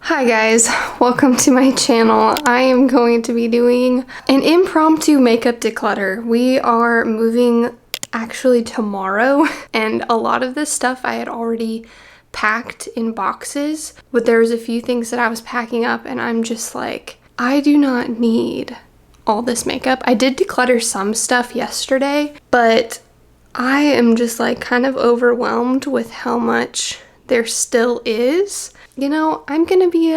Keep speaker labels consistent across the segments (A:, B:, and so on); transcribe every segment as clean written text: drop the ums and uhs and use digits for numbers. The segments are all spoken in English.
A: Hi guys, welcome to my channel. I am going to be doing an impromptu makeup declutter. We are moving actually tomorrow, and a lot of this stuff I had already packed in boxes, but there was a few things that I was packing up and I'm just like, I do not need all this makeup. I did declutter some stuff yesterday, but I am just like kind of overwhelmed with how much there still is. You know, I'm gonna be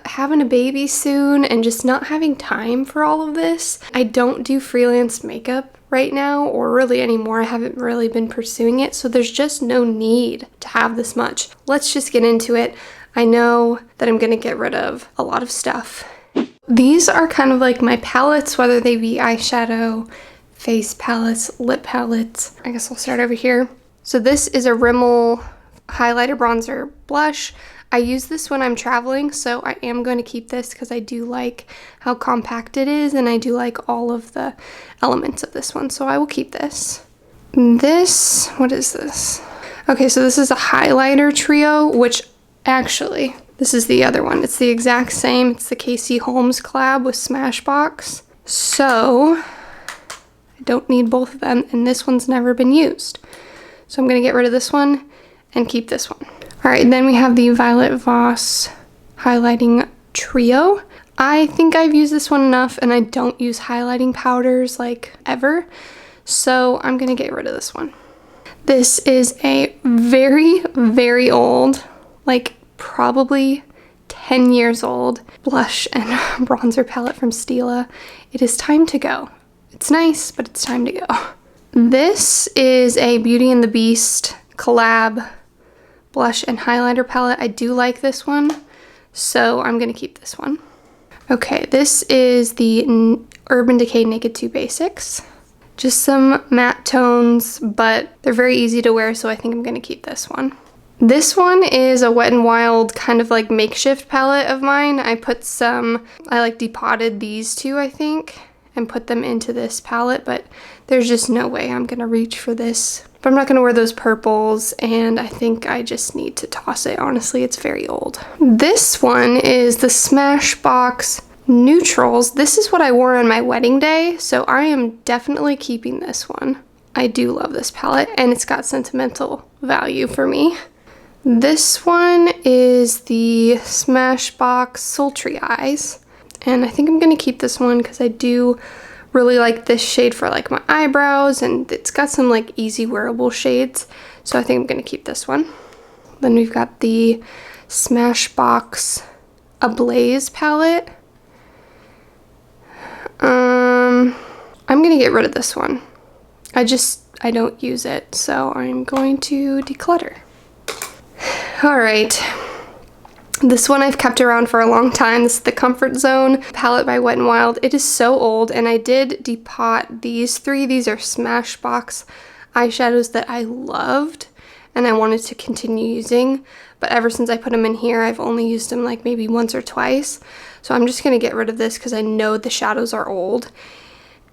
A: having a baby soon and just not having time for all of this. I don't do freelance makeup right now, or really anymore. I haven't really been pursuing it, so there's just no need to have this much. Let's just get into it. I know that I'm gonna get rid of a lot of stuff. These are kind of like my palettes, whether they be eyeshadow, face palettes, lip palettes. I guess I'll start over here. So this is a Rimmel highlighter, bronzer, blush. I use this when I'm traveling, so I am going to keep this because I do like how compact it is and I do like all of the elements of this one, so I will keep this. This, what is this? Okay, so this is a highlighter trio, which actually, this is the other one. It's the exact same. It's the Casey Holmes collab with Smashbox. So I don't need both of them, and this one's never been used. So I'm going to get rid of this one and keep this one. All right, then we have the Violet Voss highlighting trio. I think I've used this one enough, and I don't use highlighting powders like ever, so I'm gonna get rid of this one. This is a very, very old, like probably 10 years old blush and bronzer palette from Stila. It is time to go. It's nice, but it's time to go. This is a Beauty and the Beast collab blush and highlighter palette. I do like this one, so I'm gonna keep this one. Okay, this is the Urban Decay Naked 2 Basics. Just some matte tones, but they're very easy to wear, so I think I'm gonna keep this one. This one is a Wet n Wild kind of like makeshift palette of mine. I like depotted these two, I think, and put them into this palette, but there's just no way I'm gonna reach for this. But I'm not gonna wear those purples, and I think I just need to toss it. Honestly, it's very old. This one is the Smashbox Neutrals. This is what I wore on my wedding day, so I am definitely keeping this one. I do love this palette, and it's got sentimental value for me. This one is the Smashbox Sultry Eyes, and I think I'm gonna keep this one because I do really like this shade for like my eyebrows, and it's got some like easy wearable shades, so I think I'm gonna keep this one. Then we've got the Smashbox Ablaze palette. I'm gonna get rid of this one. I don't use it, so I'm going to declutter. All right. This one I've kept around for a long time. This is the Comfort Zone palette by Wet n Wild. It is so old, and I did depot these three. These are Smashbox eyeshadows that I loved and I wanted to continue using, but ever since I put them in here, I've only used them like maybe once or twice. So I'm just gonna get rid of this because I know the shadows are old,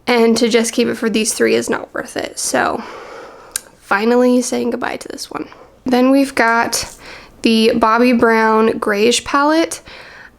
A: and to just keep it for these three is not worth it. So finally saying goodbye to this one. Then we've got the Bobbi Brown Grayish palette,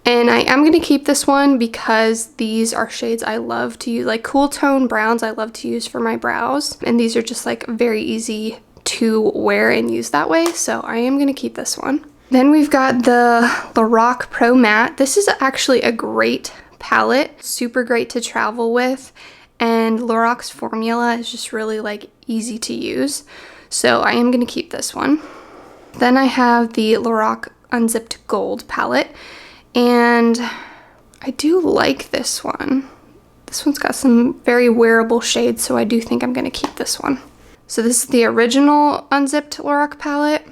A: and I am going to keep this one because these are shades I love to use, like cool tone browns I love to use for my brows, and these are just like very easy to wear and use that way, so I am going to keep this one. Then we've got the Lorac Pro Matte. This is actually a great palette, super great to travel with, and Lorac's formula is just really like easy to use, so I am going to keep this one. Then I have the Lorac Unzipped Gold palette, and I do like this one. This one's got some very wearable shades, so I do think I'm going to keep this one. So this is the original Unzipped Lorac palette.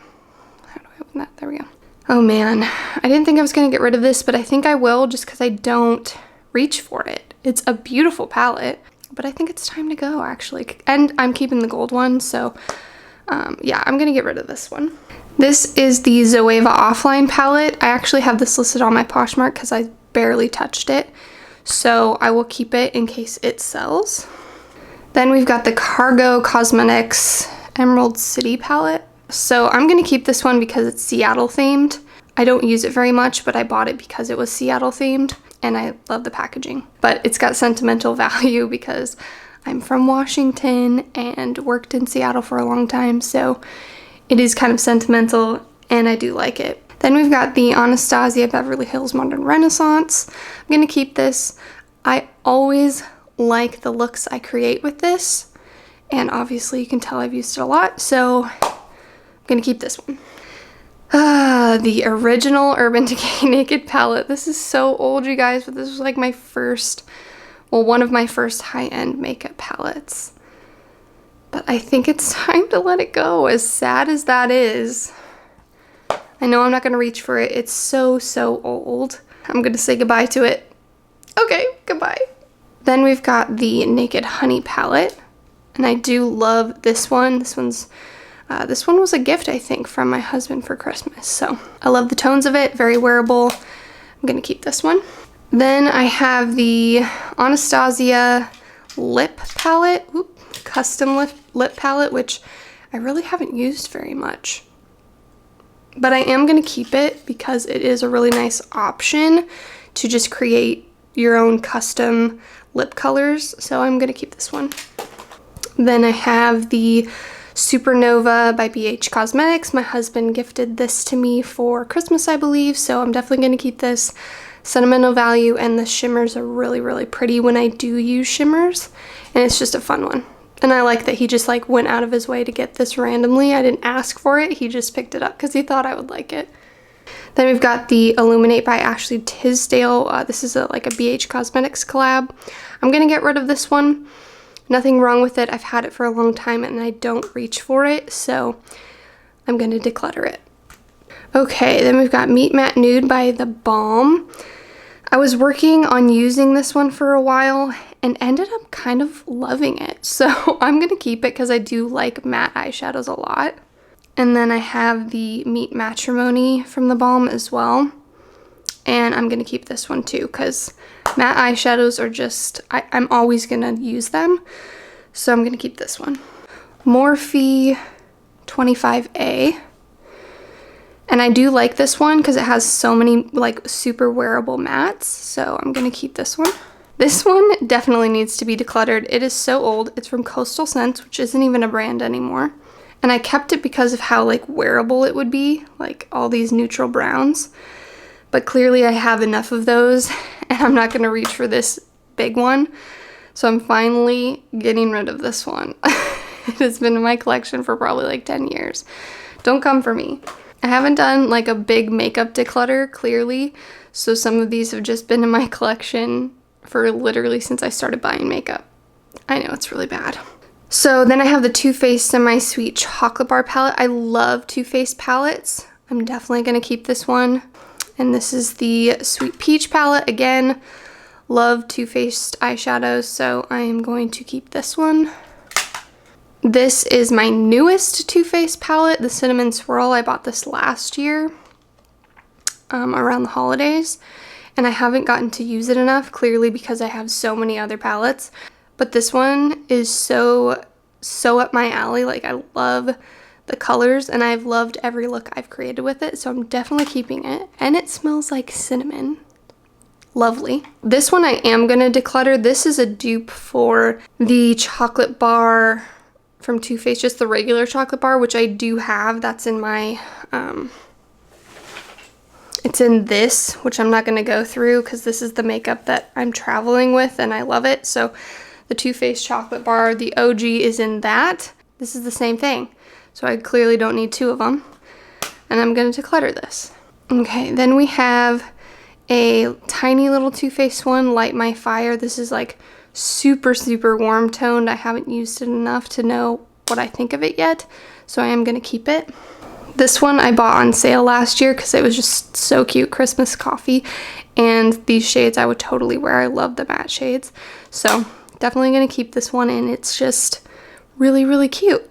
A: How do I open that? There we go. Oh man, I didn't think I was going to get rid of this, but I think I will just because I don't reach for it. It's a beautiful palette, but I think it's time to go actually. And I'm keeping the gold one, so yeah, I'm going to get rid of this one. This is the Zoeva Offline palette. I actually have this listed on my Poshmark because I barely touched it, so I will keep it in case it sells. Then we've got the Cargo Cosmetics Emerald City palette. So I'm going to keep this one because it's Seattle themed. I don't use it very much, but I bought it because it was Seattle themed and I love the packaging. But it's got sentimental value because I'm from Washington and worked in Seattle for a long time, so it is kind of sentimental and I do like it. Then we've got the Anastasia Beverly Hills Modern Renaissance. I'm gonna keep this. I always like the looks I create with this, and obviously you can tell I've used it a lot, so I'm gonna keep this one. The original Urban Decay Naked palette. This is so old, you guys, but this was like my first, well, one of my first high-end makeup palettes. But I think it's time to let it go, as sad as that is. I know I'm not gonna reach for it. It's so, so old. I'm gonna say goodbye to it. Okay, goodbye. Then we've got the Naked Honey palette, and I do love this one. This one was a gift, I think, from my husband for Christmas. So I love the tones of it, very wearable. I'm gonna keep this one. Then I have the Anastasia lip palette, custom lip palette, which I really haven't used very much. But I am gonna keep it because it is a really nice option to just create your own custom lip colors. So I'm gonna keep this one. Then I have the Supernova by BH Cosmetics. My husband gifted this to me for Christmas, I believe, so I'm definitely going to keep this. Sentimental value, and the shimmers are really, really pretty when I do use shimmers, and it's just a fun one. And I like that he just like went out of his way to get this randomly. I didn't ask for it, he just picked it up because he thought I would like it. Then we've got the Illuminate by Ashley Tisdale. This is like a BH Cosmetics collab. I'm going to get rid of this one. Nothing wrong with it. I've had it for a long time and I don't reach for it, so I'm going to declutter it. Okay, then we've got Meet Matte Nude by The Balm. I was working on using this one for a while and ended up kind of loving it, so I'm going to keep it because I do like matte eyeshadows a lot. And then I have the Meet Matrimony from The Balm as well, and I'm going to keep this one too because matte eyeshadows are just, I'm always gonna use them, so I'm gonna keep this one. Morphe 25A, and I do like this one because it has so many like super wearable mattes, so I'm gonna keep this one. This one definitely needs to be decluttered. It is so old. It's from Coastal Scents, which isn't even a brand anymore, and I kept it because of how like wearable it would be, like all these neutral browns. But clearly I have enough of those and I'm not going to reach for this big one. So I'm finally getting rid of this one. It has been in my collection for probably like 10 years. Don't come for me. I haven't done like a big makeup declutter, clearly. So some of these have just been in my collection for literally since I started buying makeup. I know, it's really bad. So then I have the Too Faced Semi-Sweet Chocolate Bar palette. I love Too Faced palettes. I'm definitely going to keep this one. And this is the Sweet Peach palette. Again, love Too Faced eyeshadows, so I am going to keep this one. This is my newest Too Faced palette, the Cinnamon Swirl. I bought this last year around the holidays, and I haven't gotten to use it enough, clearly because I have so many other palettes. But this one is so up my alley. Like, I love the colors, and I've loved every look I've created with it, so I'm definitely keeping it. And it smells like cinnamon. Lovely. This one I am gonna declutter. This is a dupe for the chocolate bar from Too Faced, just the regular chocolate bar, which I do have. That's in my, it's in this, which I'm not gonna go through because this is the makeup that I'm traveling with and I love it. So the Too Faced chocolate bar, the OG is in that. This is the same thing. So I clearly don't need two of them. And I'm going to declutter this. Okay, then we have a tiny little Too Faced one, Light My Fire. This is like super, super warm toned. I haven't used it enough to know what I think of it yet, so I am going to keep it. This one I bought on sale last year because it was just so cute, Christmas coffee. And these shades I would totally wear. I love the matte shades. So definitely going to keep this one, and it's just really, really cute.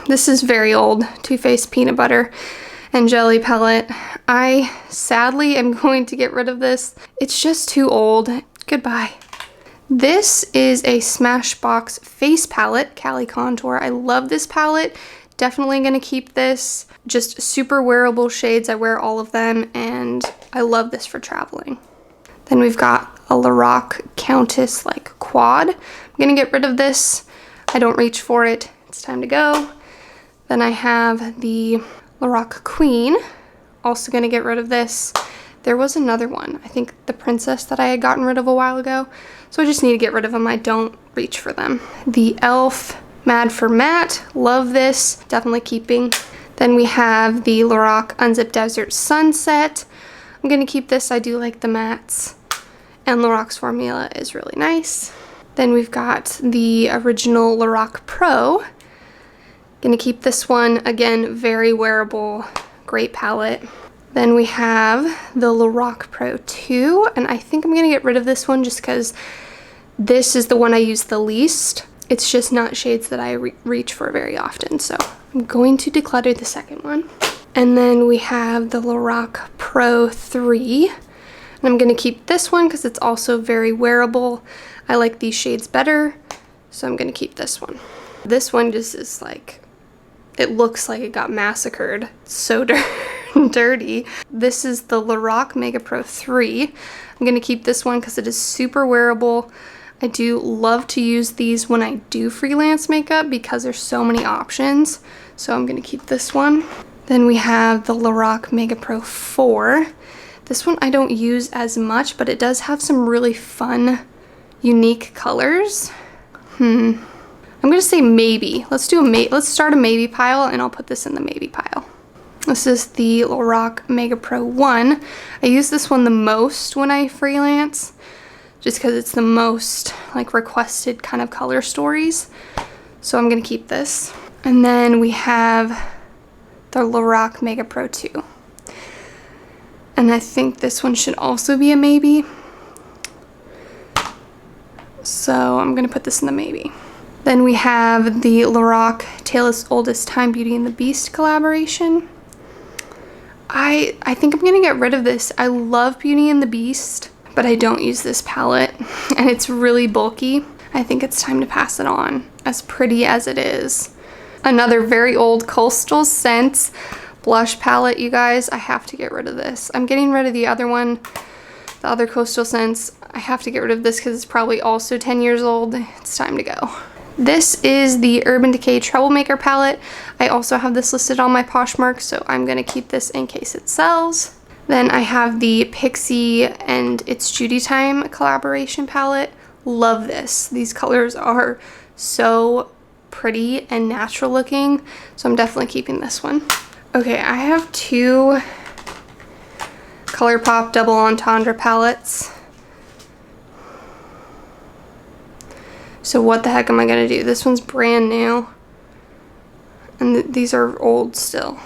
A: This is very old, Too Faced Peanut Butter and Jelly palette. I sadly am going to get rid of this. It's just too old. Goodbye. This is a Smashbox face palette, Cali Contour. I love this palette. Definitely gonna keep this. just super wearable shades. I wear all of them, and I love this for traveling. Then we've got a Lorac Countess like quad. I'm gonna get rid of this. I don't reach for it. It's time to go. Then I have the Lorac Queen. Also gonna get rid of this. There was another one, I think the Princess, that I had gotten rid of a while ago. So I just need to get rid of them. I don't reach for them. The e.l.f. Mad for Matte. Love this. Definitely keeping. Then we have the Lorac Unzipped Desert Sunset. I'm gonna keep this. I do like the mattes. And Lorac's formula is really nice. Then we've got the original Lorac Pro. Gonna keep this one. Again, very wearable, great palette. Then we have the Lorac Pro 2, and I think I'm gonna get rid of this one just because this is the one I use the least. It's just not shades that I reach for very often, so I'm going to declutter the second one. And then we have the Lorac Pro 3, and I'm gonna keep this one because it's also very wearable. I like these shades better, so I'm gonna keep this one. This one just is like, it looks like it got massacred. It's so dirty. This is the Lorac Mega Pro 3. I'm gonna keep this one because it is super wearable. I do love to use these when I do freelance makeup because there's so many options. So I'm gonna keep this one. Then we have the Lorac Mega Pro 4. This one I don't use as much, but it does have some really fun, unique colors. I'm gonna say maybe. Let's start a maybe pile, and I'll put this in the maybe pile. This is the Lorac Mega Pro 1. I use this one the most when I freelance, just because it's the most like requested kind of color stories. So I'm gonna keep this. And then we have the Lorac Mega Pro 2. And I think this one should also be a maybe. So I'm gonna put this in the maybe. Then we have the Lorac Tale's Oldest Time Beauty and the Beast collaboration. I think I'm gonna get rid of this. I love Beauty and the Beast, but I don't use this palette, and it's really bulky. I think it's time to pass it on, as pretty as it is. Another very old Coastal Scents blush palette, you guys. I have to get rid of this. I'm getting rid of the other one, the other Coastal Scents. I have to get rid of this because it's probably also 10 years old. It's time to go. This is the Urban Decay Troublemaker palette. I also have this listed on my Poshmark, so I'm gonna keep this in case it sells. Then I have the Pixie and It's Judy Time collaboration palette. Love this. These colors are so pretty and natural looking, so I'm definitely keeping this one. Okay, I have two ColourPop Double Entendre palettes. So what the heck am I gonna do? This one's brand new, and these are old still.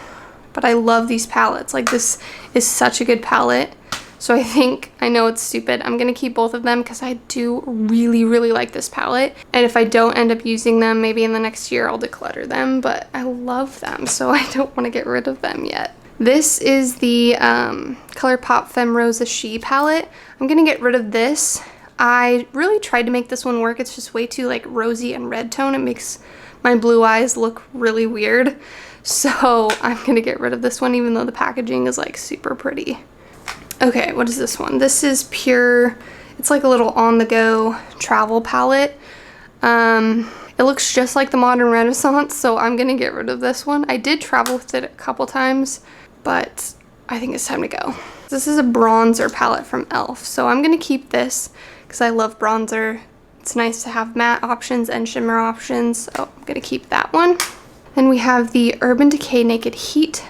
A: But I love these palettes. Like, this is such a good palette. So I know it's stupid. I'm gonna keep both of them because I do really, really like this palette. And if I don't end up using them, maybe in the next year I'll declutter them, but I love them, so I don't wanna get rid of them yet. This is the ColourPop Femme Rosa She palette. I'm gonna get rid of this. I really tried to make this one work. It's just way too like rosy and red tone. It makes my blue eyes look really weird. So I'm gonna get rid of this one, even though the packaging is like super pretty. Okay, what is this one? This is Pure. It's like a little on-the-go travel palette. It looks just like the Modern Renaissance, so I'm gonna get rid of this one. I did travel with it a couple times, but I think it's time to go. This is a bronzer palette from e.l.f., so I'm gonna keep this because I love bronzer. It's nice to have matte options and shimmer options, so I'm gonna keep that one. Then we have the Urban Decay Naked Heat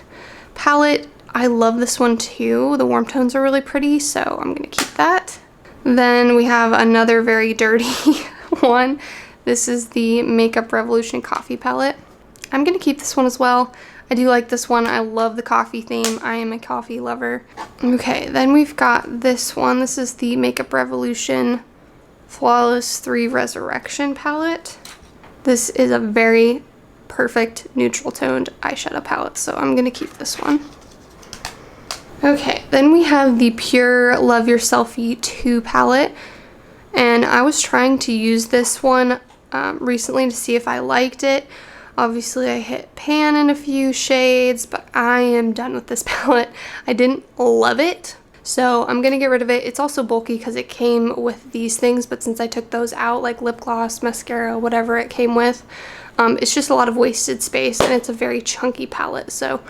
A: palette. I love this one too. The warm tones are really pretty, so I'm gonna keep that. Then we have another very dirty one. This is the Makeup Revolution Coffee palette. I'm gonna keep this one as well. I do like this one. I love the coffee theme. I am a coffee lover. Okay, then we've got this one. This is the Makeup Revolution Flawless 3 Resurrection palette. This is a very perfect neutral toned eyeshadow palette, so I'm gonna keep this one. Okay, then we have the Pure Love Your Selfie 2 palette, and I was trying to use this one recently to see if I liked it. Obviously I hit pan in a few shades, but I am done with this palette. I didn't love it, so I'm gonna get rid of it. It's also bulky because it came with these things, but since I took those out, like lip gloss, mascara, whatever it came with, it's just a lot of wasted space, and it's a very chunky palette, so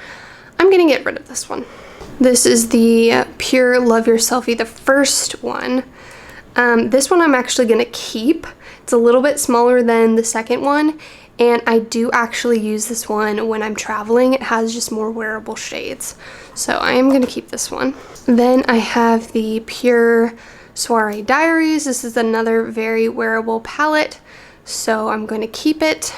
A: I'm gonna get rid of this one. This is the Pure Love Your Selfie, the first one. This one I'm actually gonna keep. It's a little bit smaller than the second one, and I do actually use this one when I'm traveling. It has just more wearable shades, so I am gonna keep this one. Then I have the Pure Soiree Diaries. This is another very wearable palette, so I'm going to keep it.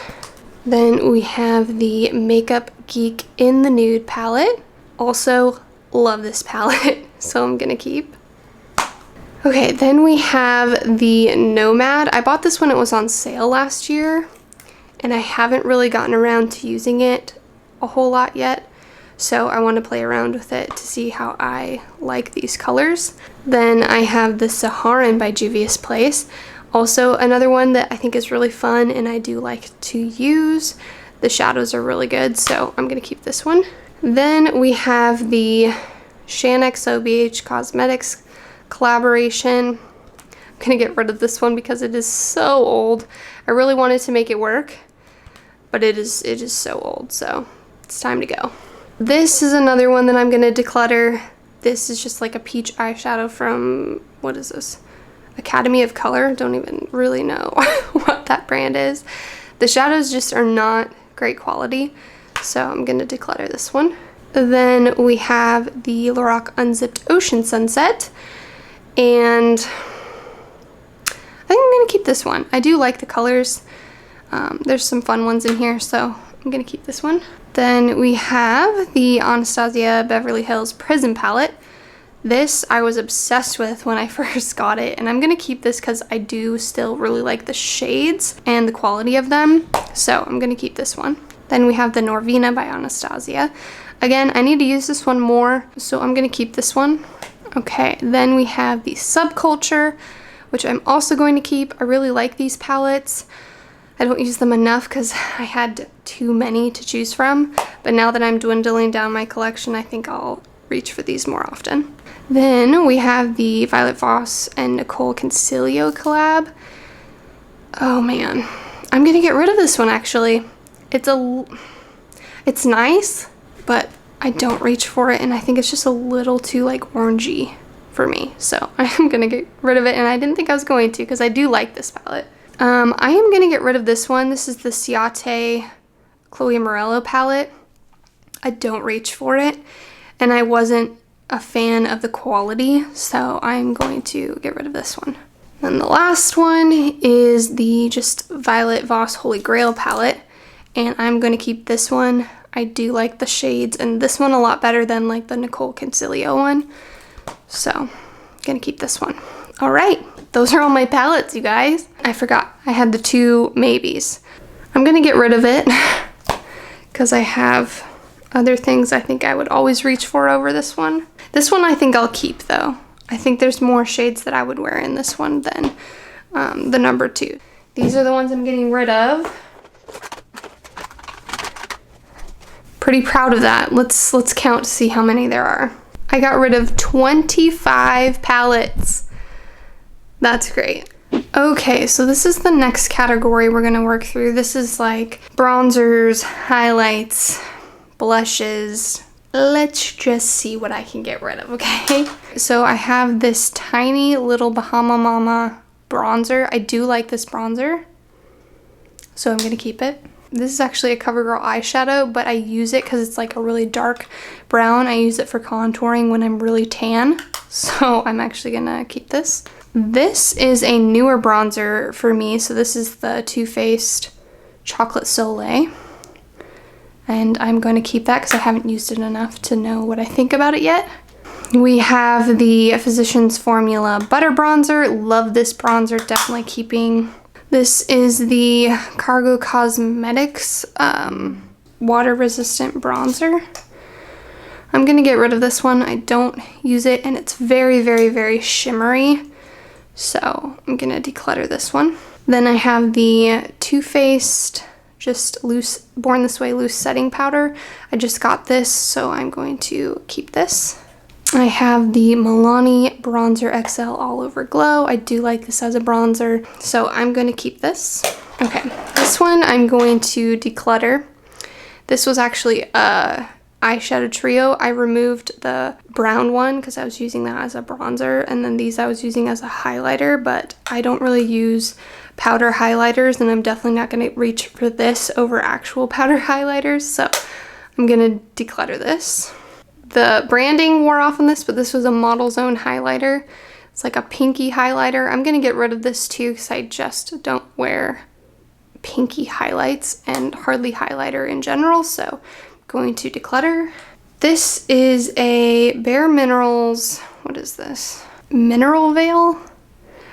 A: Then we have the Makeup Geek in the Nude palette. Also love this palette, so I'm gonna keep. Okay, then we have the Nomad. I bought this when it was on sale last year, and I haven't really gotten around to using it a whole lot yet, so I want to play around with it to see how I like these colors. Then I have the Saharan by Juvia's Place. Also another one that I think is really fun and I do like to use. The shadows are really good, so I'm gonna keep this one. Then we have the Shaanex BH Cosmetics collaboration. I'm gonna get rid of this one because it is so old. I really wanted to make it work, but it is so old, so it's time to go. This is another one that I'm gonna declutter. This is just like a peach eyeshadow from, what is this? Academy of Color. Don't even really know what that brand is. The shadows just are not great quality, so I'm gonna declutter this one. Then we have the Lorac Unzipped Ocean Sunset, and I think I'm gonna keep this one. I do like the colors. There's some fun ones in here, so I'm gonna keep this one. Then we have the Anastasia Beverly Hills Prism palette. This I was obsessed with when I first got it, and I'm gonna keep this because I do still really like the shades and the quality of them, so I'm gonna keep this one. Then we have the Norvina by Anastasia. Again, I need to use this one more, so I'm gonna keep this one. Okay, then we have the Subculture, which I'm also going to keep. I really like these palettes. I don't use them enough because I had too many to choose from, but now that I'm dwindling down my collection, I think I'll reach for these more often. Then we have the Violet Voss and Nicole Concilio collab. Oh man, I'm gonna get rid of this one actually. It's nice, but I don't reach for it, and I think it's just a little too like orangey for me. So I'm gonna get rid of it, and I didn't think I was going to because I do like this palette. I am gonna get rid of this one. This is the Ciate Chloe Morello palette. I don't reach for it, and I wasn't a fan of the quality, so I'm going to get rid of this one. Then the last one is the just Violet Voss Holy Grail palette, and I'm going to keep this one. I do like the shades and this one a lot better than like the Nicole Concilio one, so I'm gonna keep this one. All right, those are all my palettes, you guys. I forgot I had the two maybes. I'm gonna get rid of it because I have other things I think I would always reach for over this one. This one I think I'll keep though. I think there's more shades that I would wear in this one than the number 2. These are the ones I'm getting rid of. Pretty proud of that. Let's count to see how many there are. I got rid of 25 palettes. That's great. Okay, so this is the next category we're gonna work through. This is like bronzers, highlights, blushes. Let's just see what I can get rid of, okay? So I have this tiny little Bahama Mama bronzer. I do like this bronzer, so I'm gonna keep it. This is actually a CoverGirl eyeshadow, but I use it because it's like a really dark brown. I use it for contouring when I'm really tan, so I'm actually gonna keep this. This is a newer bronzer for me, so this is the Too Faced Chocolate Soleil. And I'm going to keep that because I haven't used it enough to know what I think about it yet. We have the Physicians Formula Butter Bronzer. Love this bronzer, definitely keeping. This is the Cargo Cosmetics Water Resistant Bronzer. I'm going to get rid of this one. I don't use it, and it's very, very, very shimmery. So I'm going to declutter this one. Then I have the Too Faced just loose, Born This Way loose setting powder. I just got this, so I'm going to keep this. I have the Milani Bronzer XL All Over Glow. I do like this as a bronzer, so I'm going to keep this. Okay, this one I'm going to declutter. This was actually a eyeshadow trio. I removed the brown one because I was using that as a bronzer, and then these I was using as a highlighter, but I don't really use powder highlighters, and I'm definitely not going to reach for this over actual powder highlighters, so I'm going to declutter this. The branding wore off on this, but this was a Model Zone highlighter. It's like a pinky highlighter. I'm going to get rid of this too because I just don't wear pinky highlights and hardly highlighter in general, so I'm going to declutter. This is a Bare Minerals, what is this? Mineral Veil?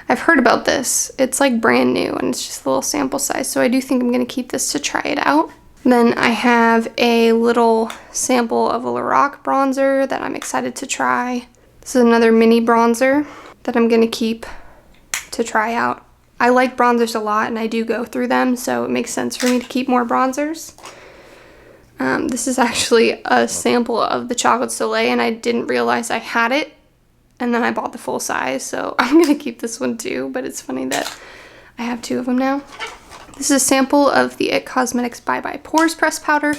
A: I've heard about this. It's like brand new and it's just a little sample size, so I do think I'm going to keep this to try it out. Then I have a little sample of a Lorac bronzer that I'm excited to try. This is another mini bronzer that I'm going to keep to try out. I like bronzers a lot and I do go through them, so it makes sense for me to keep more bronzers. This is actually a sample of the Chocolate Soleil and I didn't realize I had it, and then I bought the full size, so I'm going to keep this one too, but it's funny that I have two of them now. This is a sample of the IT Cosmetics Bye Bye Pores Press Powder.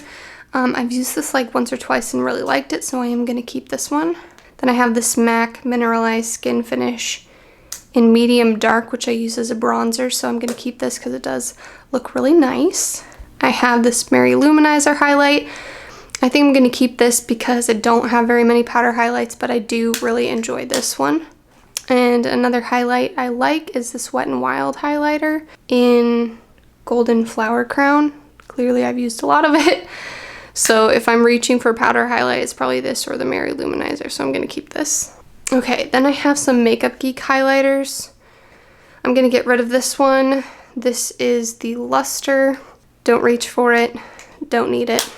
A: I've used this like once or twice and really liked it, so I am going to keep this one. Then I have this MAC Mineralized Skin Finish in medium dark, which I use as a bronzer, so I'm going to keep this because it does look really nice. I have this Mary Luminizer highlight. I think I'm going to keep this because I don't have very many powder highlights, but I do really enjoy this one. And another highlight I like is this Wet n Wild highlighter in Golden Flower Crown. Clearly I've used a lot of it, so if I'm reaching for powder highlight, it's probably this or the Mary Luminizer, so I'm going to keep this. Okay, then I have some Makeup Geek highlighters. I'm going to get rid of this one. This is the Luster. Don't reach for it. Don't need it.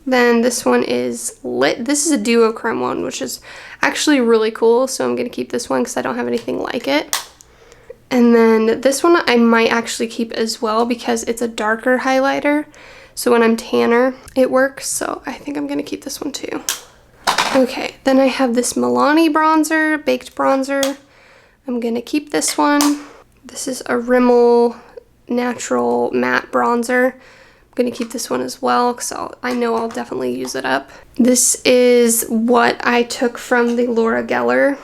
A: Then this one is Lit. This is a duochrome one, which is actually really cool, so I'm going to keep this one because I don't have anything like it. And then this one I might actually keep as well because it's a darker highlighter, so when I'm tanner it works, so I think I'm going to keep this one too. Okay, then I have this Milani bronzer, baked bronzer. I'm going to keep this one. This is a Rimmel Natural Matte Bronzer. I'm going to keep this one as well because I know I'll definitely use it up. This is what I took from the Laura Geller,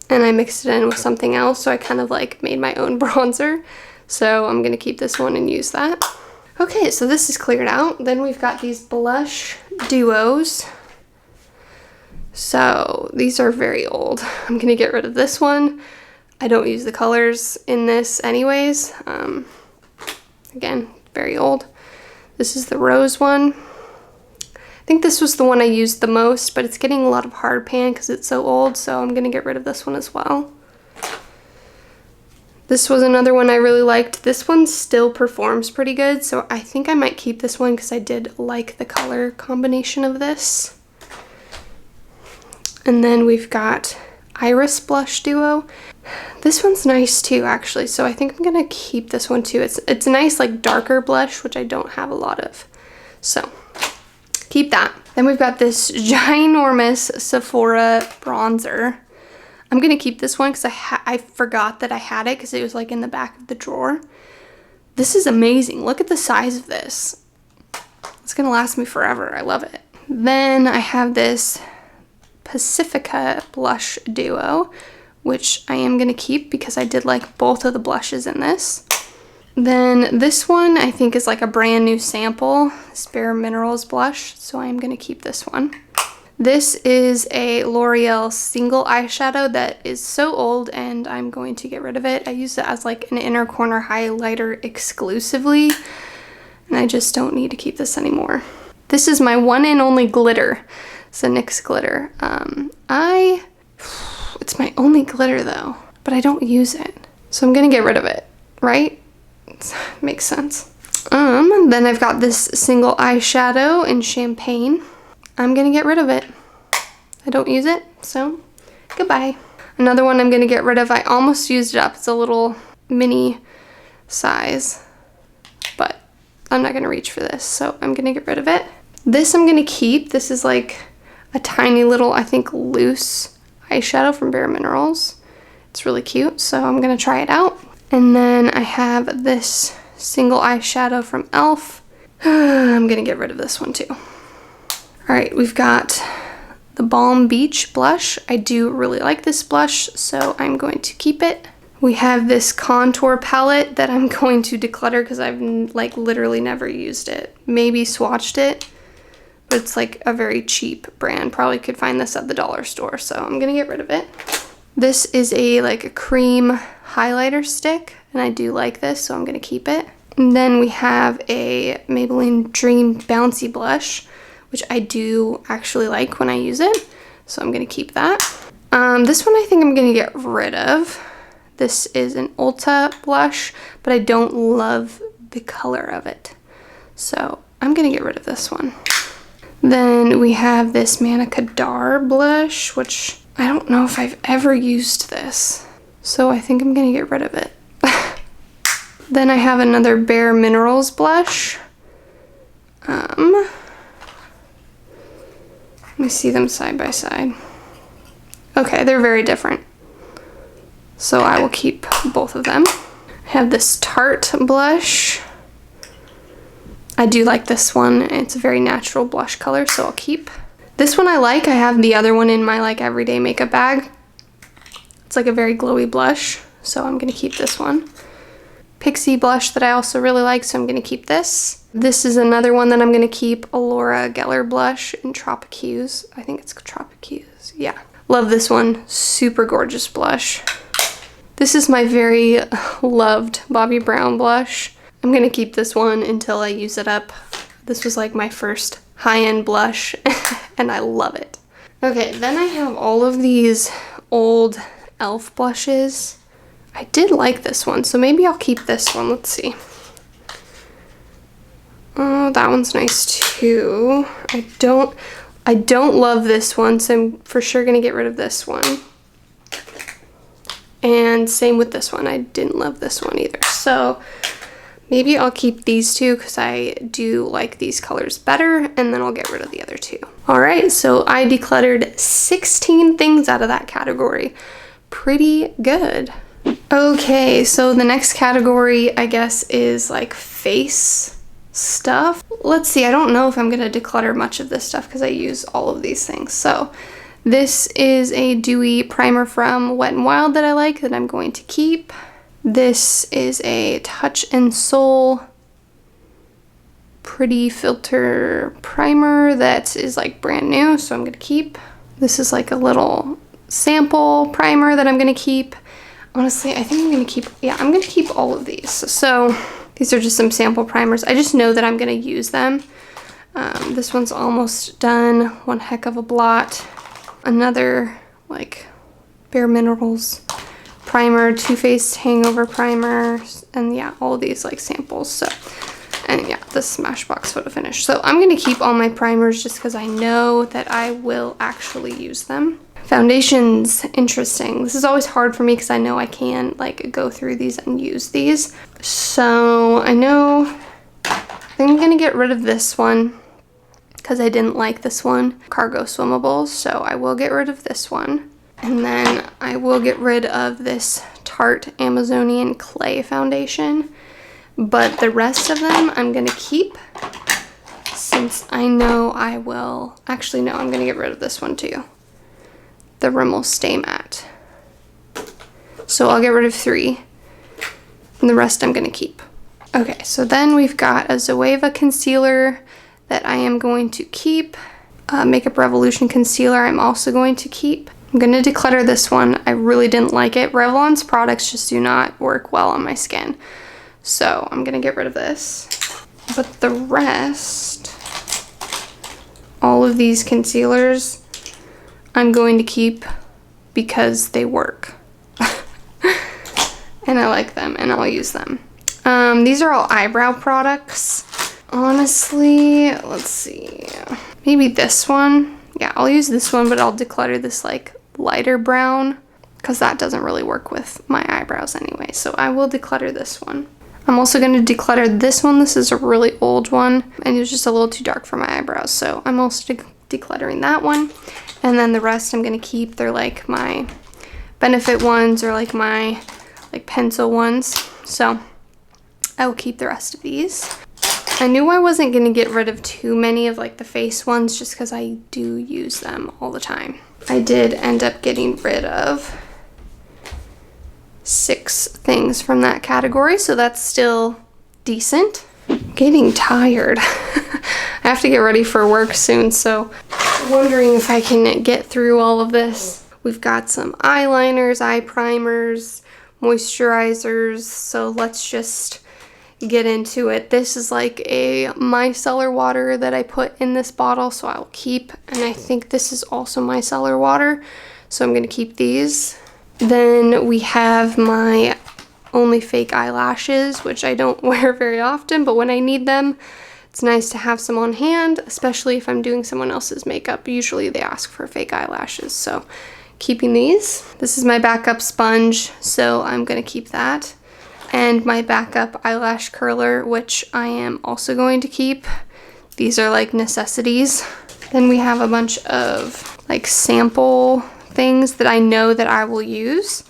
A: and I mixed it in with something else, so I kind of like made my own bronzer. So I'm going to keep this one and use that. Okay, so this is cleared out. Then we've got these blush duos. So these are very old. I'm going to get rid of this one. I don't use the colors in this anyways. Again, very old. This is the rose one. I think this was the one I used the most, but it's getting a lot of hard pan because it's so old, so I'm going to get rid of this one as well. This was another one I really liked. This one still performs pretty good, so I think I might keep this one because I did like the color combination of this. And then we've got Iris Blush Duo. This one's nice too, actually, so I think I'm going to keep this one too. It's a nice like darker blush, which I don't have a lot of, so keep that. Then we've got this ginormous Sephora bronzer. I'm going to keep this one because I forgot that I had it because it was like in the back of the drawer. This is amazing. Look at the size of this. It's going to last me forever. I love it. Then I have this Pacifica Blush Duo, which I am going to keep because I did like both of the blushes in this. Then this one I think is like a brand new sample, this Bare Minerals blush, so I am going to keep this one. This is a L'Oreal single eyeshadow that is so old and I'm going to get rid of it. I use it as like an inner corner highlighter exclusively, and I just don't need to keep this anymore. This is my one and only glitter. It's a NYX glitter. It's my only glitter though, but I don't use it, so I'm going to get rid of it, right? Makes sense. Then I've got this single eyeshadow in Champagne. I'm gonna get rid of it. I don't use it, so goodbye. Another one I'm gonna get rid of. I almost used it up. It's a little mini size. I'm not gonna reach for this, so I'm gonna get rid of it. This I'm gonna keep. This is like a tiny little, I think, loose eyeshadow from Bare Minerals. It's really cute, so I'm gonna try it out. And then I have this single eyeshadow from e.l.f. I'm gonna get rid of this one too. All right, we've got the Balm Beach blush. I do really like this blush, so I'm going to keep it. We have this contour palette that I'm going to declutter because I've like literally never used it. Maybe swatched it, but it's like a very cheap brand. Probably could find this at the dollar store, so I'm gonna get rid of it. This is like a cream highlighter stick, and I do like this, so I'm gonna keep it. And then we have a Maybelline Dream Bouncy blush, which I do actually like when I use it, so I'm gonna keep that. This one I think I'm gonna get rid of. This is an Ulta blush, but I don't love the color of it, so I'm gonna get rid of this one. Then we have this Manna Kadar blush, which I don't know if I've ever used this, so I think I'm gonna get rid of it. Then I have another Bare Minerals blush. Let me see them side by side. Okay, they're very different, so I will keep both of them. I have this Tarte blush. I do like this one. It's a very natural blush color, so I'll keep. This one I like. I have the other one in my like everyday makeup bag. It's like a very glowy blush, so I'm gonna keep this one. Pixie blush that I also really like, so I'm gonna keep this. This is another one that I'm gonna keep, a Laura Geller blush in Tropic Hues. I think it's Tropic Hues, yeah. Love this one, super gorgeous blush. This is my very loved Bobbi Brown blush. I'm gonna keep this one until I use it up. This was like my first high-end blush and I love it. Okay, then I have all of these old e.l.f. blushes. I did like this one, so maybe I'll keep this one. Let's see. Oh, that one's nice too. I don't love this one, so I'm for sure gonna get rid of this one. And same with this one. I didn't love this one either. So maybe I'll keep these two because I do like these colors better, and then I'll get rid of the other two. All right, so I decluttered 16 things out of that category. Pretty good. Okay, so the next category, I guess, is like face stuff. Let's see, I don't know if I'm gonna declutter much of this stuff because I use all of these things. So this is a dewy primer from Wet n Wild that I like that I'm going to keep. This is a Touch and Soul Pretty Filter primer that is like brand new, so I'm gonna keep. This is like a little sample primer that I'm gonna keep. Honestly, I think I'm gonna keep, yeah, I'm gonna keep all of these. So these are just some sample primers. I just know that I'm gonna use them. This one's almost done. One heck of a blot. Another like Bare Minerals primer, Too Faced Hangover primer, and yeah, all of these like samples. So, and yeah, the Smashbox photo finish. So I'm gonna keep all my primers just because I know that I will actually use them. Foundations, interesting. This is always hard for me because I know I can like go through these and use these. So I know I think I'm gonna get rid of this one because I didn't like this one, Cargo Swimmables, so I will get rid of this one. And then I will get rid of this Tarte Amazonian Clay foundation, but the rest of them I'm gonna keep since I know I will, actually no, I'm gonna get rid of this one too, the Rimmel Stay Matte. So I'll get rid of 3, and the rest I'm gonna keep. Okay, so then we've got a Zoeva concealer that I am going to keep. Makeup Revolution concealer I'm also going to keep. I'm gonna declutter this one. I really didn't like it. Revlon's products just do not work well on my skin. So I'm gonna get rid of this. But the rest, all of these concealers, I'm going to keep because they work. And I like them and I'll use them. These are all eyebrow products. Honestly, let's see. Maybe this one. Yeah, I'll use this one, but I'll declutter this like lighter brown because that doesn't really work with my eyebrows anyway. So I will declutter this one. I'm also going to declutter this one. This is a really old one and it was just a little too dark for my eyebrows. So I'm also decluttering that one. And then the rest I'm going to keep. They're like my benefit ones or like my pencil ones. So I will keep the rest of these. I knew I wasn't going to get rid of too many of like the face ones just because I do use them all the time. I did end up getting rid of 6 things from that category, so that's still decent. I'm getting tired. I have to get ready for work soon, so I'm wondering if I can get through all of this. We've got some eyeliners, eye primers, moisturizers, so let's just get into it. This is like a micellar water that I put in this bottle, so I'll keep, and I think this is also micellar water, so I'm gonna keep these. Then we have my only fake eyelashes, which I don't wear very often, but when I need them, it's nice to have some on hand, especially if I'm doing someone else's makeup. Usually they ask for fake eyelashes, so keeping these. This is my backup sponge, so I'm gonna keep that. And my backup eyelash curler, which I am also going to keep. These are like necessities. Then we have a bunch of like sample things that I know that I will use.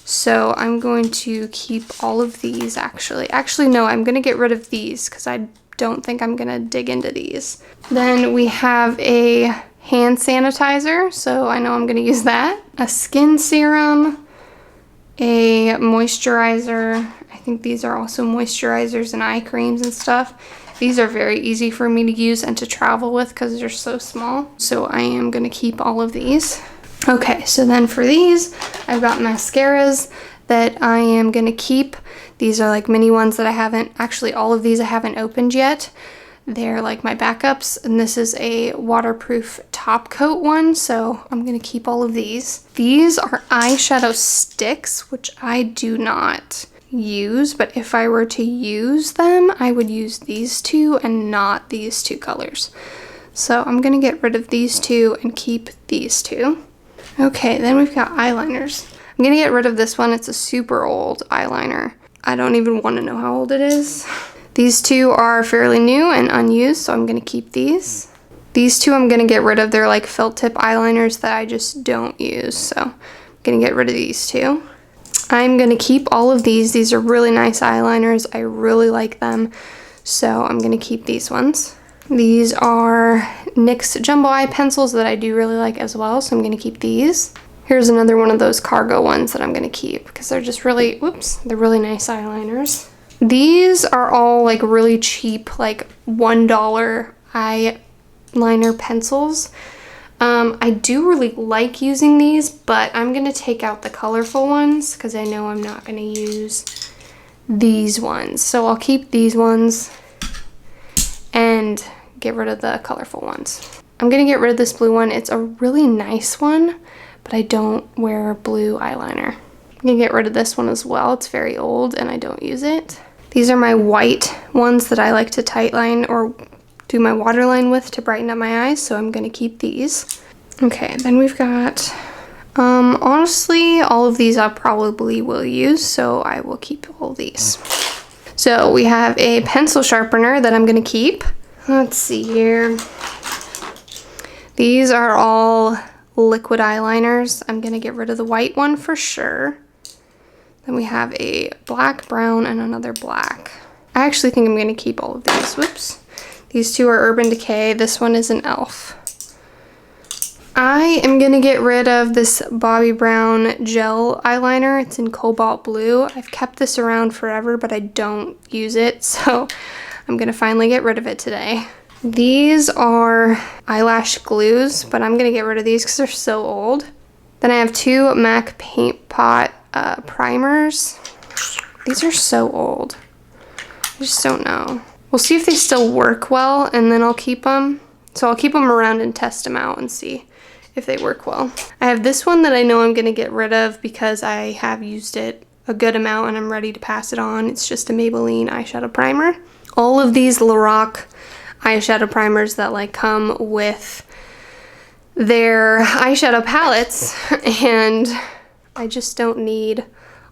A: So I'm going to keep all of these actually. Actually, no, I'm gonna get rid of these because I don't think I'm gonna dig into these. Then we have a hand sanitizer, so I know I'm gonna use that. A skin serum, a moisturizer. I think these are also moisturizers and eye creams and stuff. These are very easy for me to use and to travel with because they're so small. So I am gonna keep all of these. Okay, so then for these, I've got mascaras that I am gonna keep. These are like mini ones that I haven't, actually all of these I haven't opened yet. They're like my backups, and this is a waterproof top coat one, so I'm gonna keep all of these. These are eyeshadow sticks, which I do not use, but if I were to use them, I would use these two and not these two colors. So I'm gonna get rid of these two and keep these two. Okay, then we've got eyeliners. I'm gonna get rid of this one. It's a super old eyeliner. I don't even want to know how old it is. These two are fairly new and unused, so I'm gonna keep these. These two I'm gonna get rid of. They're like felt tip eyeliners that I just don't use, so I'm gonna get rid of these two. I'm gonna keep all of these. These are really nice eyeliners. I really like them, so I'm gonna keep these ones. These are NYX jumbo eye pencils that I do really like as well, so I'm gonna keep these. Here's another one of those cargo ones that I'm gonna keep because they're just really, whoops, they're really nice eyeliners. These are all like really cheap, like $1 eyeliner pencils. I do really like using these, but I'm gonna take out the colorful ones because I know I'm not gonna use these ones. So I'll keep these ones and get rid of the colorful ones. I'm gonna get rid of this blue one. It's a really nice one, but I don't wear blue eyeliner. I'm gonna get rid of this one as well. It's very old and I don't use it. These are my white ones that I like to tightline or do my waterline with to brighten up my eyes, so I'm gonna keep these. Okay, then we've got, honestly, all of these I probably will use, so I will keep all these. So we have a pencil sharpener that I'm gonna keep. Let's see here. These are all liquid eyeliners. I'm gonna get rid of the white one for sure. Then we have a black, brown, and another black. I actually think I'm gonna keep all of these. Whoops. These two are Urban Decay. This one is an e.l.f. I am gonna get rid of this Bobbi Brown gel eyeliner. It's in cobalt blue. I've kept this around forever, but I don't use it, so I'm gonna finally get rid of it today. These are eyelash glues, but I'm gonna get rid of these because they're so old. Then I have two MAC Paint Pot primers. These are so old. I just don't know. We'll see if they still work well, and then I'll keep them. So I'll keep them around and test them out and see if they work well. I have this one that I know I'm gonna get rid of because I have used it a good amount and I'm ready to pass it on. It's just a Maybelline eyeshadow primer. All of these Lorac eyeshadow primers that like come with their eyeshadow palettes, and I just don't need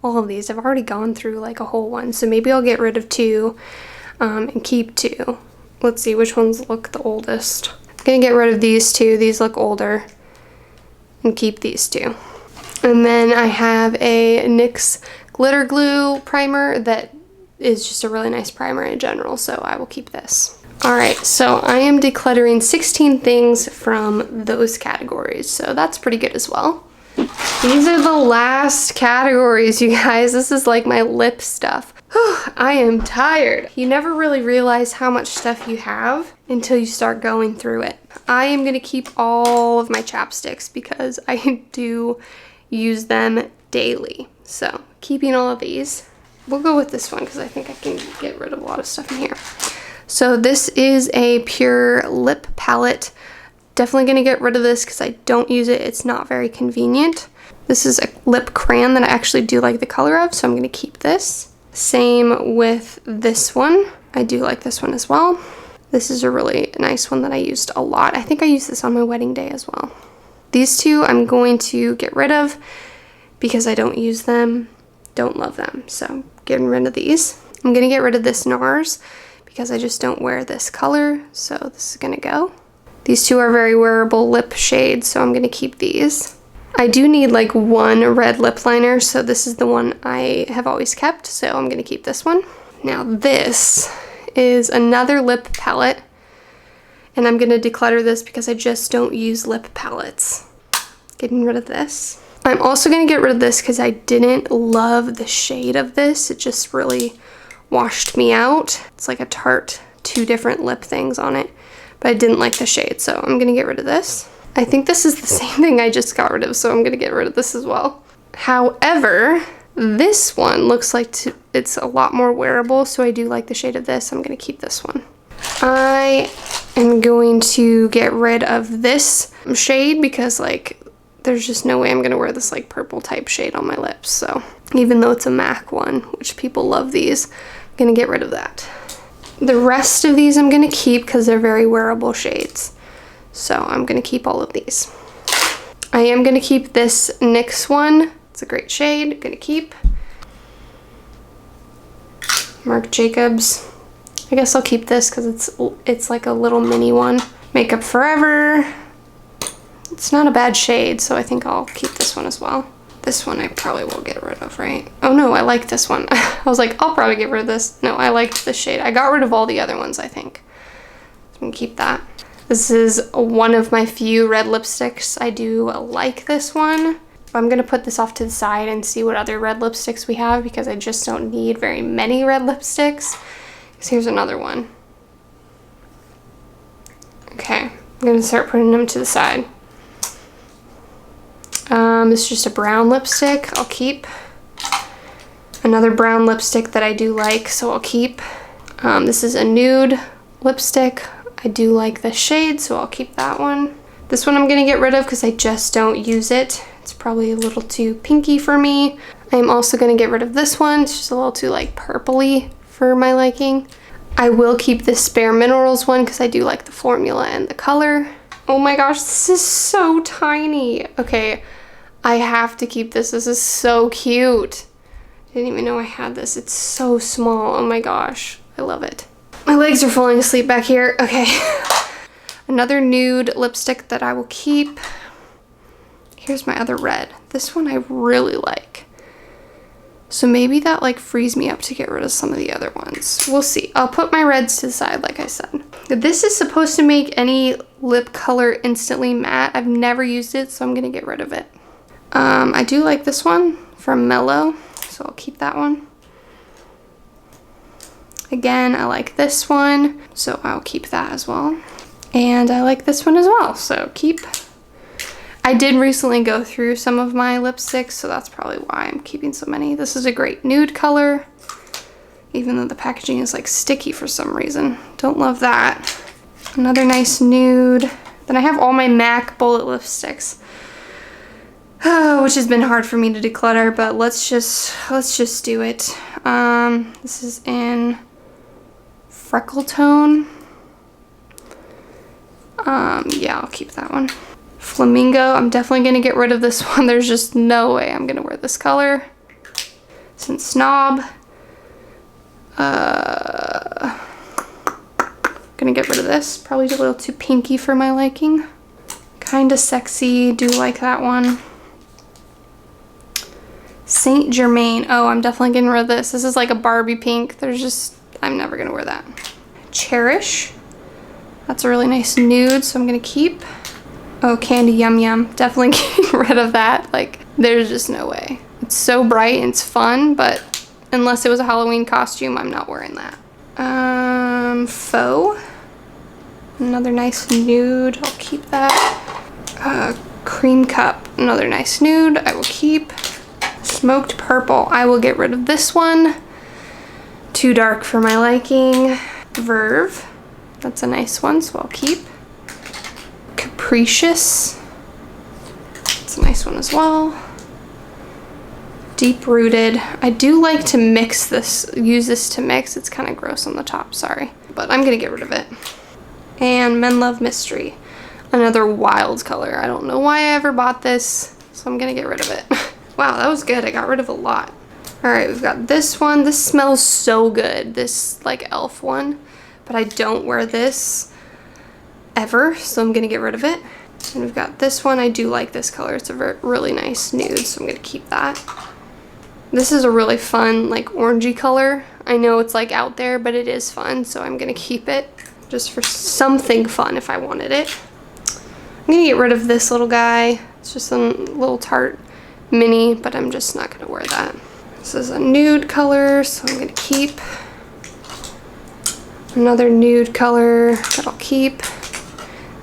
A: all of these. I've already gone through like a whole one, so maybe I'll get rid of 2 and keep 2. Let's see which ones look the oldest. I'm gonna get rid of these 2. These look older, and keep these 2. And then I have a NYX glitter glue primer that is just a really nice primer in general, so I will keep this. All right, so I am decluttering 16 things from those categories, so that's pretty good as well. These are the last categories, you guys. This is like my lip stuff. I am tired. You never really realize how much stuff you have until you start going through it. I am gonna keep all of my chapsticks because I do use them daily. So keeping all of these. We'll go with this one because I think I can get rid of a lot of stuff in here. So this is a pure lip palette. Definitely gonna get rid of this because I don't use it. It's not very convenient. This is a lip crayon that I actually do like the color of, so I'm gonna keep this. Same with this one. I do like this one as well. This is a really nice one that I used a lot. I think I used this on my wedding day as well. These 2 I'm going to get rid of because I don't use them, don't love them. So getting rid of these. I'm gonna get rid of this NARS because I just don't wear this color, so this is gonna go. These 2 are very wearable lip shades, so I'm gonna keep these. I do need like 1 red lip liner, so this is the one I have always kept, so I'm gonna keep this one. Now this is another lip palette, and I'm gonna declutter this because I just don't use lip palettes. Getting rid of this. I'm also gonna get rid of this because I didn't love the shade of this. It just really washed me out. It's like a Tarte, 2 different lip things on it, but I didn't like the shade, so I'm gonna get rid of this. I think this is the same thing I just got rid of, so I'm gonna get rid of this as well. However, this one looks like it's a lot more wearable, so I do like the shade of this. I'm gonna keep this one. I am going to get rid of this shade because like there's just no way I'm gonna wear this like purple type shade on my lips. So even though it's a MAC one, which people love these, I'm gonna get rid of that. The rest of these I'm gonna keep because they're very wearable shades. So I'm gonna keep all of these. I am gonna keep this NYX one. It's a great shade, I'm gonna keep. Marc Jacobs. I guess I'll keep this because it's like a little mini one. Makeup Forever. It's not a bad shade, so I think I'll keep this one as well. This one I probably will get rid of, right? Oh no, I like this one. I was like, I'll probably get rid of this. No, I liked this shade. I got rid of all the other ones, I think. So I'm gonna keep that. This is one of my few red lipsticks. I do like this one. I'm gonna put this off to the side and see what other red lipsticks we have because I just don't need very many red lipsticks. So here's another one. Okay, I'm gonna start putting them to the side. This is just a brown lipstick, I'll keep. Another brown lipstick that I do like, so I'll keep. This is a nude lipstick. I do like the shade, so I'll keep that one. This one I'm gonna get rid of because I just don't use it. It's probably a little too pinky for me. I'm also gonna get rid of this one. It's just a little too like purpley for my liking. I will keep this Bare Minerals one because I do like the formula and the color. Oh my gosh, this is so tiny. Okay, I have to keep this. This is so cute. I didn't even know I had this. It's so small. Oh my gosh, I love it. My legs are falling asleep back here. Okay. Another nude lipstick that I will keep. Here's my other red. This one I really like. So maybe that like frees me up to get rid of some of the other ones. We'll see. I'll put my reds to the side like I said. This is supposed to make any lip color instantly matte. I've never used it, so I'm gonna get rid of it. I do like this one from Mellow, so I'll keep that one. Again, I like this one, so I'll keep that as well. And I like this one as well, so keep. I did recently go through some of my lipsticks, so that's probably why I'm keeping so many. This is a great nude color, even though the packaging is like sticky for some reason. Don't love that. Another nice nude. Then I have all my MAC bullet lipsticks, which has been hard for me to declutter, but let's just do it. This is in Freckle Tone. Yeah, I'll keep that one. Flamingo, I'm definitely gonna get rid of this one. There's just no way I'm gonna wear this color. Scent Snob. Gonna get rid of this. Probably a little too pinky for my liking. Kinda Sexy, do like that one. Saint Germain. Oh, I'm definitely getting rid of this. This is like a Barbie pink. I'm never gonna wear that. Cherish. That's a really nice nude, so I'm gonna keep. Oh, Candy Yum Yum. Definitely getting rid of that. Like, there's just no way. It's so bright and it's fun, but unless it was a Halloween costume, I'm not wearing that. Faux. Another nice nude. I'll keep that. Cream Cup. Another nice nude. I will keep. Smoked Purple. I will get rid of this one. Too dark for my liking. Verve. That's a nice one, so I'll keep. Capricious. It's a nice one as well. Deep Rooted. I do like to mix this, use this to mix. It's kind of gross on the top, sorry. But I'm gonna get rid of it. And Men Love Mystery. Another wild color. I don't know why I ever bought this, so I'm gonna get rid of it. Wow, that was good. I got rid of a lot. All right, we've got this one. This smells so good. This like elf one, but I don't wear this ever, so I'm gonna get rid of it. And we've got this one. I do like this color. It's a really nice nude, so I'm gonna keep that. This is a really fun, like orangey color. I know it's like out there, but it is fun, so I'm gonna keep it just for something fun if I wanted it. I'm gonna get rid of this little guy. It's just a little Tarte mini, but I'm just not gonna wear that. This is a nude color, so I'm gonna keep. Another nude color that I'll keep.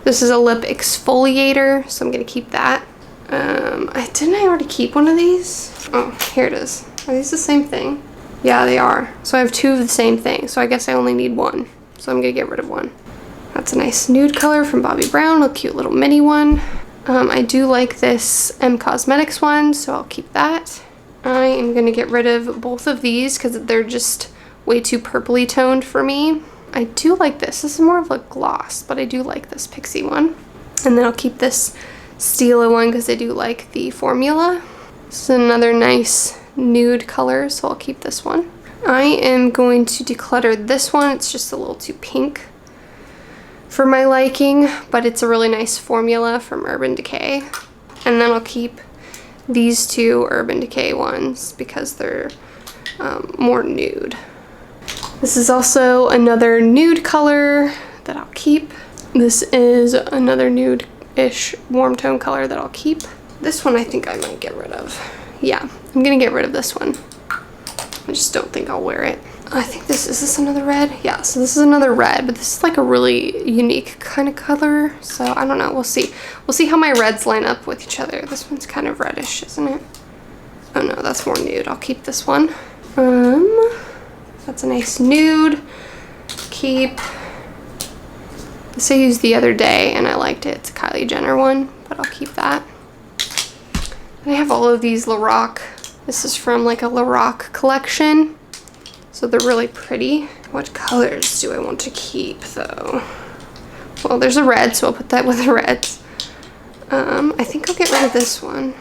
A: This is a lip exfoliator, so I'm gonna keep that. Didn't I already keep one of these? Oh, here it is. Are these the same thing? Yeah, they are. So I have two of the same thing, so I guess I only need one. So I'm gonna get rid of one. That's a nice nude color from Bobbi Brown, a cute little mini one. I do like this M Cosmetics one, so I'll keep that. I am gonna get rid of both of these because they're just way too purpley toned for me. I do like this. This is more of a gloss, but I do like this Pixie one. And then I'll keep this Stila one because I do like the formula. This is another nice nude color, so I'll keep this one. I am going to declutter this one. It's just a little too pink for my liking, but it's a really nice formula from Urban Decay. And then I'll keep these two Urban Decay ones because they're more nude. This is also another nude color that I'll keep. This is another nude-ish warm tone color that I'll keep. This one I think I might get rid of. Yeah, I'm gonna get rid of this one. I just don't think I'll wear it. I think is this another red? Yeah, so this is another red, but this is like a really unique kind of color. So I don't know, we'll see. We'll see how my reds line up with each other. This one's kind of reddish, isn't it? Oh no, that's more nude. I'll keep this one. That's a nice nude. Keep. This I used the other day and I liked it. It's a Kylie Jenner one, but I'll keep that. And I have all of these Lorac. This is from like a Lorac collection. So they're really pretty. What colors do I want to keep though? Well, there's a red, so I'll put that with the reds. I think I'll get rid of this one.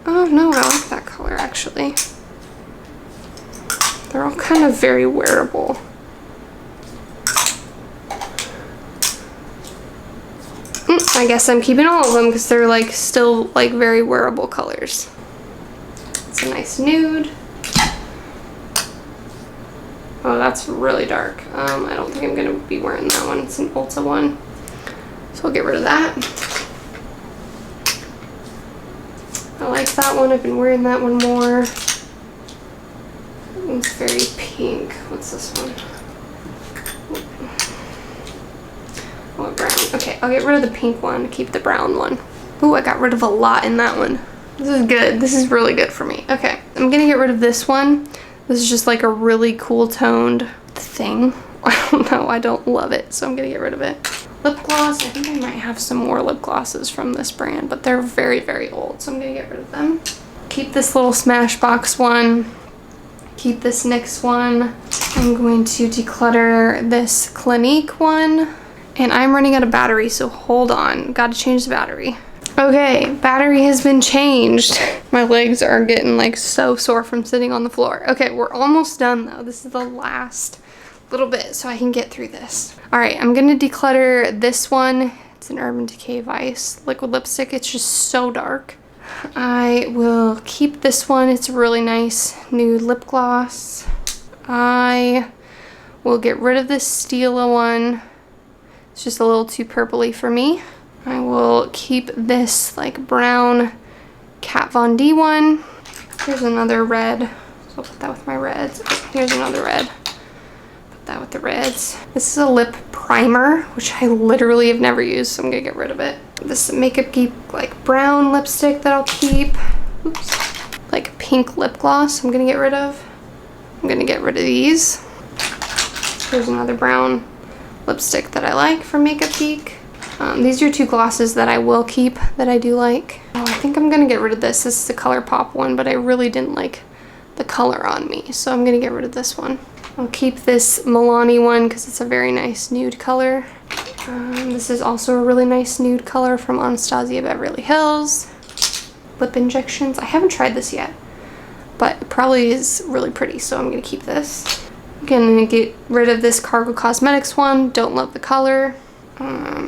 A: Oh no, I like that color actually. They're all kind of very wearable. I guess I'm keeping all of them because they're like still like very wearable colors. It's a nice nude. Oh, that's really dark. I don't think I'm gonna be wearing that one. It's an Ulta one. So I'll get rid of that. I like that one. I've been wearing that one more. That one's very pink. What's this one? Oh, brown. Okay, I'll get rid of the pink one, keep the brown one. Ooh, I got rid of a lot in that one. This is good. This is really good for me. Okay, I'm gonna get rid of this one. This is just like a really cool toned thing. I don't know, I don't love it, so I'm gonna get rid of it. Lip gloss, I think I might have some more lip glosses from this brand, but they're very, very old, so I'm gonna get rid of them. Keep this little Smashbox one. Keep this NYX one. I'm going to declutter this Clinique one. And I'm running out of battery, so hold on. Gotta change the battery. Okay, battery has been changed. My legs are getting like so sore from sitting on the floor. Okay, we're almost done though. This is the last little bit so I can get through this. All right, I'm gonna declutter this one. It's an Urban Decay Vice liquid lipstick. It's just so dark. I will keep this one. It's a really nice nude lip gloss. I will get rid of this Stila one. It's just a little too purpley for me. I will keep this like brown Kat Von D one. Here's another red. So I'll put that with my reds. Here's another red. Put that with the reds. This is a lip primer, which I literally have never used, so I'm gonna get rid of it. This Makeup Geek like brown lipstick that I'll keep. Oops. Like pink lip gloss I'm gonna get rid of. I'm gonna get rid of these. Here's another brown lipstick that I like from Makeup Geek. These are two glosses that I will keep that I do like. Oh, I think I'm gonna get rid of this. This is the ColourPop one, but I really didn't like the color on me, so I'm gonna get rid of this one. I'll keep this Milani one because it's a very nice nude color. This is also a really nice nude color from Anastasia Beverly Hills. Lip injections. I haven't tried this yet, but it probably is really pretty, so I'm gonna keep this. I'm gonna get rid of this Cargo Cosmetics one. Don't love the color.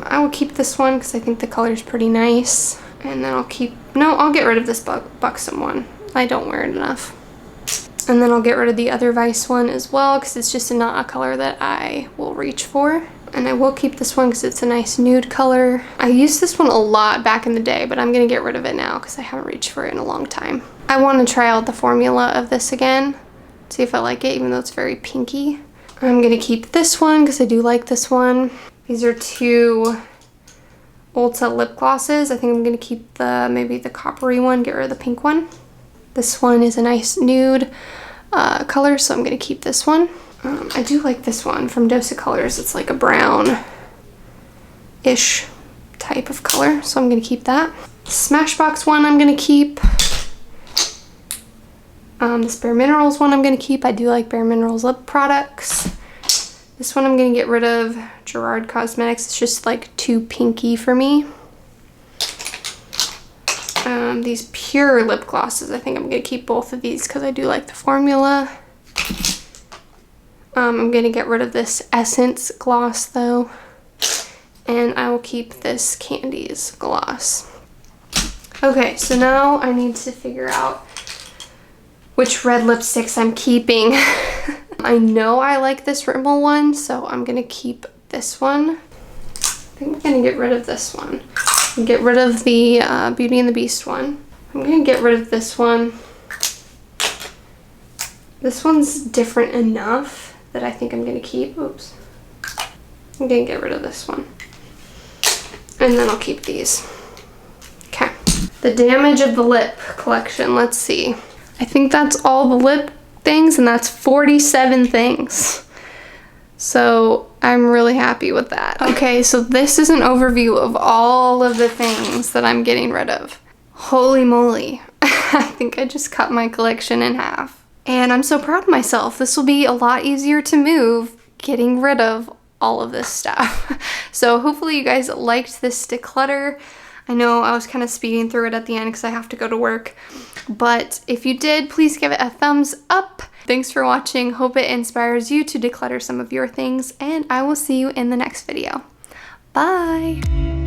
A: I will keep this one because I think the color is pretty nice. And then I'll get rid of this Buxom one. I don't wear it enough. And then I'll get rid of the other Vice one as well because it's just not a color that I will reach for. And I will keep this one because it's a nice nude color. I used this one a lot back in the day, but I'm gonna get rid of it now because I haven't reached for it in a long time. I want to try out the formula of this again, see if I like it, even though it's very pinky. I'm gonna keep this one because I do like this one. These are two Ulta lip glosses. I think I'm gonna keep maybe the coppery one, get rid of the pink one. This one is a nice nude color, so I'm gonna keep this one. I do like this one from Dose Colors. It's like a brown-ish type of color, so I'm gonna keep that. Smashbox one I'm gonna keep. This Bare Minerals one I'm gonna keep. I do like Bare Minerals lip products. This one I'm gonna get rid of. Gerard Cosmetics. It's just like too pinky for me. These Pure lip glosses. I think I'm gonna keep both of these because I do like the formula. I'm gonna get rid of this Essence gloss though. And I will keep this Candies gloss. Okay, so now I need to figure out which red lipsticks I'm keeping. I know I like this Rimmel one, so I'm gonna keep this one. I think I'm gonna get rid of this one. Get rid of the Beauty and the Beast one. I'm gonna get rid of this one. This one's different enough that I think I'm gonna keep. Oops. I'm gonna get rid of this one. And then I'll keep these. Okay. The Damage of the Lip collection. Let's see. I think that's all the lip things, and that's 47 things. So I'm really happy with that. Okay, so this is an overview of all of the things that I'm getting rid of. Holy moly. I think I just cut my collection in half. And I'm so proud of myself. This will be a lot easier to move getting rid of all of this stuff. So hopefully you guys liked this declutter. I know I was kind of speeding through it at the end because I have to go to work. But if you did, please give it a thumbs up. Thanks for watching. Hope it inspires you to declutter some of your things, and I will see you in the next video. Bye!